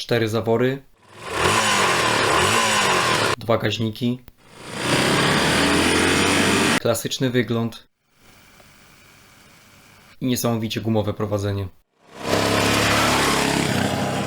4 zawory, 2 gaźniki, klasyczny wygląd i niesamowicie gumowe prowadzenie.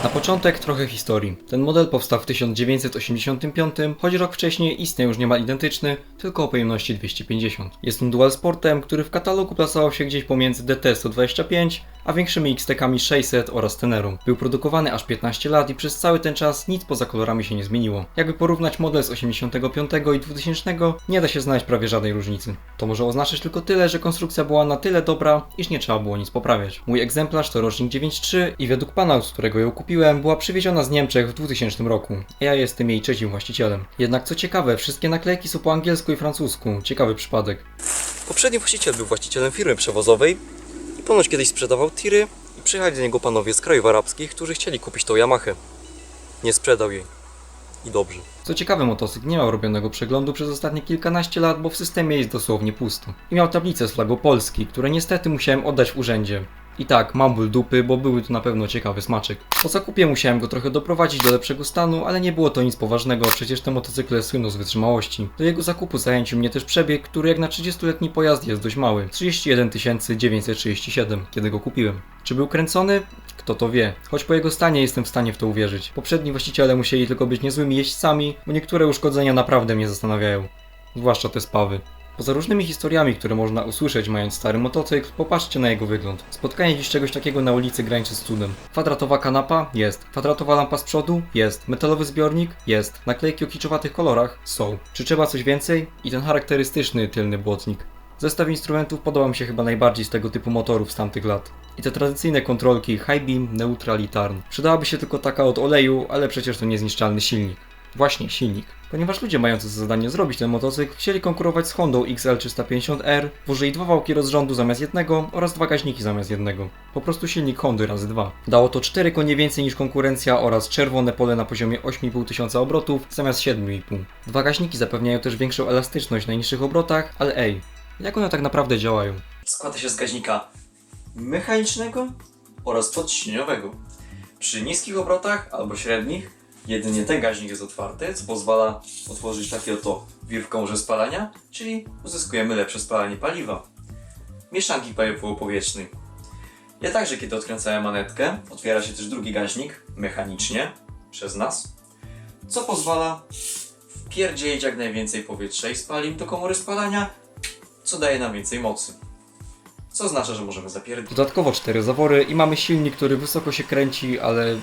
Na początek trochę historii. Ten model powstał w 1985, choć rok wcześniej istniał już niemal identyczny, tylko o pojemności 250. Jest on dual sportem, który w katalogu plasował się gdzieś pomiędzy DT-125 a większymi XTK-ami 600 oraz Tenerą. Był produkowany aż 15 lat i przez cały ten czas nic poza kolorami się nie zmieniło. Jakby porównać model z 85 i 2000, nie da się znaleźć prawie żadnej różnicy. To może oznaczać tylko tyle, że konstrukcja była na tyle dobra, iż nie trzeba było nic poprawiać. Mój egzemplarz to rocznik 9.3 i według pana, z którego ją kupiłem, była przywieziona z Niemczech w 2000 roku. Ja jestem jej trzecim właścicielem. Jednak co ciekawe, wszystkie naklejki są po angielsku i francusku. Ciekawy przypadek. Poprzedni właściciel był właścicielem firmy przewozowej i ponoć kiedyś sprzedawał tiry i przyjechali do niego panowie z krajów arabskich, którzy chcieli kupić tą Yamahę. Nie sprzedał jej. I dobrze. Co ciekawe, motocykl nie miał robionego przeglądu przez ostatnie kilkanaście lat, bo w systemie jest dosłownie pusto. I miał tablicę z flagą Polski, które niestety musiałem oddać w urzędzie. I tak, mam ból dupy, bo były tu na pewno ciekawy smaczek. Po zakupie musiałem go trochę doprowadzić do lepszego stanu, ale nie było to nic poważnego, przecież te motocykle słyną z wytrzymałości. Do jego zakupu zachęcił mnie też przebieg, który jak na 30-letni pojazd jest dość mały. 31 937, kiedy go kupiłem. Czy był kręcony? Kto to wie. Choć po jego stanie jestem w stanie w to uwierzyć. Poprzedni właściciele musieli tylko być niezłymi jeźdźcami, bo niektóre uszkodzenia naprawdę mnie zastanawiają. Zwłaszcza te spawy. Poza różnymi historiami, które można usłyszeć mając stary motocykl, popatrzcie na jego wygląd. Spotkanie dziś czegoś takiego na ulicy graniczy z cudem. Kwadratowa kanapa? Jest. Kwadratowa lampa z przodu? Jest. Metalowy zbiornik? Jest. Naklejki o kiczowatych kolorach? Są. Czy trzeba coś więcej? I ten charakterystyczny tylny błotnik. Zestaw instrumentów podoba mi się chyba najbardziej z tego typu motorów z tamtych lat. I te tradycyjne kontrolki High Beam, Neutral i Turn. Przydałaby się tylko taka od oleju, ale przecież to niezniszczalny silnik. Właśnie, silnik. Ponieważ ludzie mający za zadanie zrobić ten motocykl chcieli konkurować z Hondą XL350R, włożyli 2 wałki rozrządu zamiast jednego oraz 2 gaźniki zamiast jednego. Po prostu silnik Hondy razy 2. Dało to 4 konie więcej niż konkurencja oraz czerwone pole na poziomie 8500 obrotów zamiast 7,5. 2 gaźniki zapewniają też większą elastyczność na niższych obrotach, ale ej, jak one tak naprawdę działają? Składa się z gaźnika mechanicznego oraz podciśnieniowego. Przy niskich obrotach albo średnich jedynie ten gaźnik jest otwarty, co pozwala otworzyć takie oto wirwką spalania, czyli uzyskujemy lepsze spalanie paliwa. Mieszanki paliwowo-powietrznej. Ja także, kiedy odkręcałem manetkę, otwiera się też drugi gaźnik mechanicznie przez nas, co pozwala wpierdzielić jak najwięcej powietrza i spalin do komory spalania, co daje nam więcej mocy. Co oznacza, że możemy zapierdzielić. Dodatkowo 4 zawory i mamy silnik, który wysoko się kręci, ale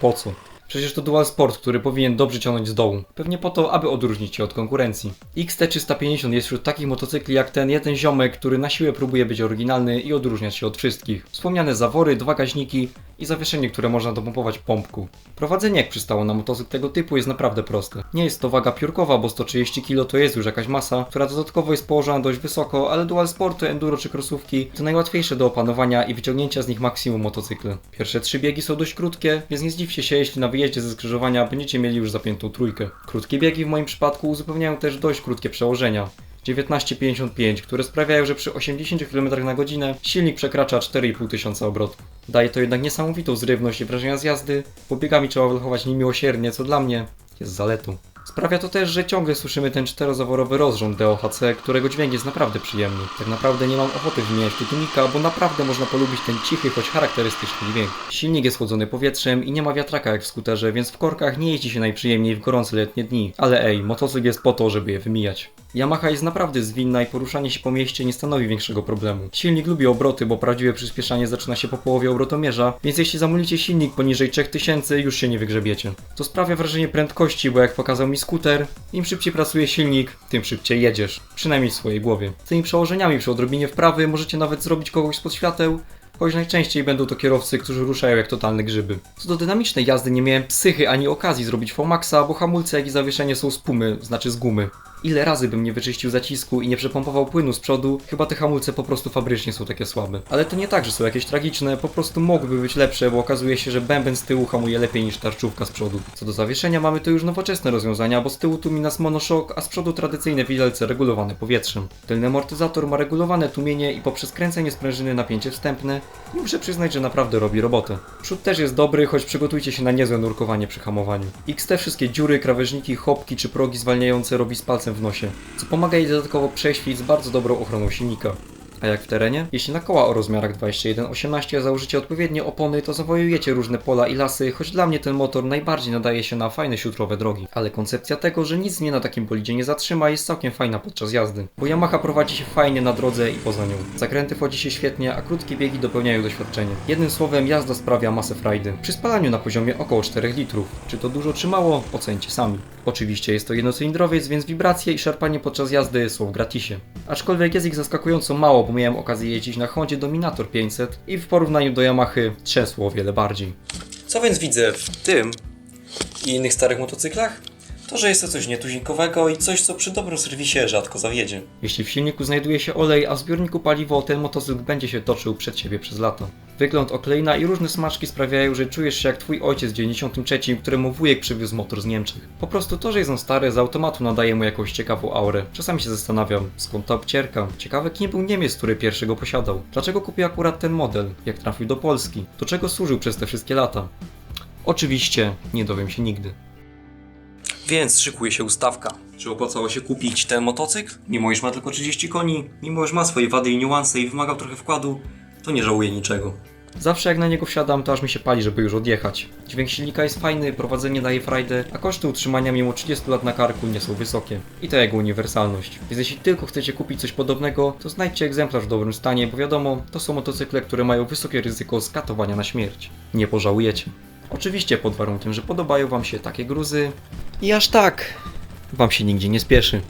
po co? Przecież to dual sport, który powinien dobrze ciągnąć z dołu. Pewnie po to, aby odróżnić się od konkurencji. XT350 jest wśród takich motocykli jak ten jeden ziomek, który na siłę próbuje być oryginalny i odróżniać się od wszystkich. Wspomniane zawory, 2 gaźniki i zawieszenie, które można dopompować pompką. Prowadzenie, jak przystało na motocykl tego typu, jest naprawdę proste. Nie jest to waga piórkowa, bo 130 kg to jest już jakaś masa, która dodatkowo jest położona dość wysoko, ale dual sporty, enduro czy crossówki to najłatwiejsze do opanowania i wyciągnięcia z nich maksimum motocykle. Pierwsze 3 biegi są dość krótkie, więc nie zdziwcie się, jeśli na wyjeździe ze skrzyżowania będziecie mieli już zapiętą trójkę. Krótkie biegi w moim przypadku uzupełniają też dość krótkie przełożenia. 19,55, które sprawiają, że przy 80 km na godzinę silnik przekracza 4500 obrotów. Daje to jednak niesamowitą zrywność i wrażenia z jazdy, bo biegami trzeba wychować niemiłosiernie, co dla mnie jest zaletą. Sprawia to też, że ciągle słyszymy ten 4-zaworowy rozrząd DOHC, którego dźwięk jest naprawdę przyjemny. Tak naprawdę nie mam ochoty wymieniać tu tunika, bo naprawdę można polubić ten cichy, choć charakterystyczny dźwięk. Silnik jest chłodzony powietrzem i nie ma wiatraka jak w skuterze, więc w korkach nie jeździ się najprzyjemniej w gorące letnie dni. Ale ej, motocykl jest po to, żeby je wymijać. Yamaha jest naprawdę zwinna i poruszanie się po mieście nie stanowi większego problemu. Silnik lubi obroty, bo prawdziwe przyspieszanie zaczyna się po połowie obrotomierza, więc jeśli zamulicie silnik poniżej 3000, już się nie wygrzebiecie. To sprawia wrażenie prędkości, bo jak pokazał mi skuter, im szybciej pracuje silnik, tym szybciej jedziesz. Przynajmniej w swojej głowie. Z tymi przełożeniami przy odrobinie wprawy możecie nawet zrobić kogoś spod świateł, choć najczęściej będą to kierowcy, którzy ruszają jak totalne grzyby. Co do dynamicznej jazdy nie miałem psychy ani okazji zrobić V-Maxa, bo hamulce jak i zawieszenie są z pumy, znaczy z gumy. Ile razy bym nie wyczyścił zacisku i nie przepompował płynu z przodu, chyba te hamulce po prostu fabrycznie są takie słabe. Ale to nie tak, że są jakieś tragiczne, po prostu mogłyby być lepsze, bo okazuje się, że bęben z tyłu hamuje lepiej niż tarczówka z przodu. Co do zawieszenia mamy tu już nowoczesne rozwiązania, bo z tyłu tłumi nas monoszok, a z przodu tradycyjne widelce regulowane powietrzem. Tylny amortyzator ma regulowane tłumienie i poprzez kręcenie sprężyny napięcie wstępne i muszę przyznać, że naprawdę robi robotę. Przód też jest dobry, choć przygotujcie się na niezłe nurkowanie przy hamowaniu. XT wszystkie dziury, krawężniki, chopki czy progi zwalniające robi z palcem w nosie, co pomaga jej dodatkowo prześwić z bardzo dobrą ochroną silnika. A jak w terenie? Jeśli na koła o rozmiarach 21-18 założycie odpowiednie opony, to zawojujecie różne pola i lasy, choć dla mnie ten motor najbardziej nadaje się na fajne siutrowe drogi. Ale koncepcja tego, że nic mnie na takim bolidzie nie zatrzyma, jest całkiem fajna podczas jazdy. Bo Yamaha prowadzi się fajnie na drodze i poza nią. Zakręty wchodzi się świetnie, a krótkie biegi dopełniają doświadczenie. Jednym słowem, jazda sprawia masę frajdy. Przy spalaniu na poziomie około 4 litrów. Czy to dużo czy mało? Ocencie sami. Oczywiście jest to jednocylindrowiec, więc wibracje i szarpanie podczas jazdy są w gratisie. Aczkolwiek jest ich zaskakująco mało, bo miałem okazję jeździć na Hondzie Dominator 500 i w porównaniu do Yamahy trzęsło o wiele bardziej. Co więc widzę w tym i innych starych motocyklach? To, że jest to coś nietuzinkowego i coś, co przy dobrym serwisie rzadko zawiedzie. Jeśli w silniku znajduje się olej, a w zbiorniku paliwo, ten motocykl będzie się toczył przed siebie przez lata. Wygląd, okleina i różne smaczki sprawiają, że czujesz się jak twój ojciec w 93, któremu wujek przywiózł motor z Niemczech. Po prostu to, że jest on stary, z automatu nadaje mu jakąś ciekawą aurę. Czasami się zastanawiam, skąd ta obcierka. Ciekawe, kim był Niemiec, który pierwszy go posiadał. Dlaczego kupił akurat ten model? Jak trafił do Polski? Do czego służył przez te wszystkie lata? Oczywiście nie dowiem się nigdy. Więc szykuje się ustawka. Czy opłacało się kupić ten motocykl? Mimo iż ma tylko 30 koni, mimo iż ma swoje wady i niuanse i wymagał trochę wkładu, to nie żałuję niczego. Zawsze jak na niego wsiadam, to aż mi się pali, żeby już odjechać. Dźwięk silnika jest fajny, prowadzenie daje frajdę, a koszty utrzymania mimo 30 lat na karku nie są wysokie. I to jego uniwersalność. Więc jeśli tylko chcecie kupić coś podobnego, to znajdźcie egzemplarz w dobrym stanie, bo wiadomo, to są motocykle, które mają wysokie ryzyko skatowania na śmierć. Nie pożałujecie. Oczywiście pod warunkiem, że podobają wam się takie gruzy i aż tak wam się nigdzie nie spieszy.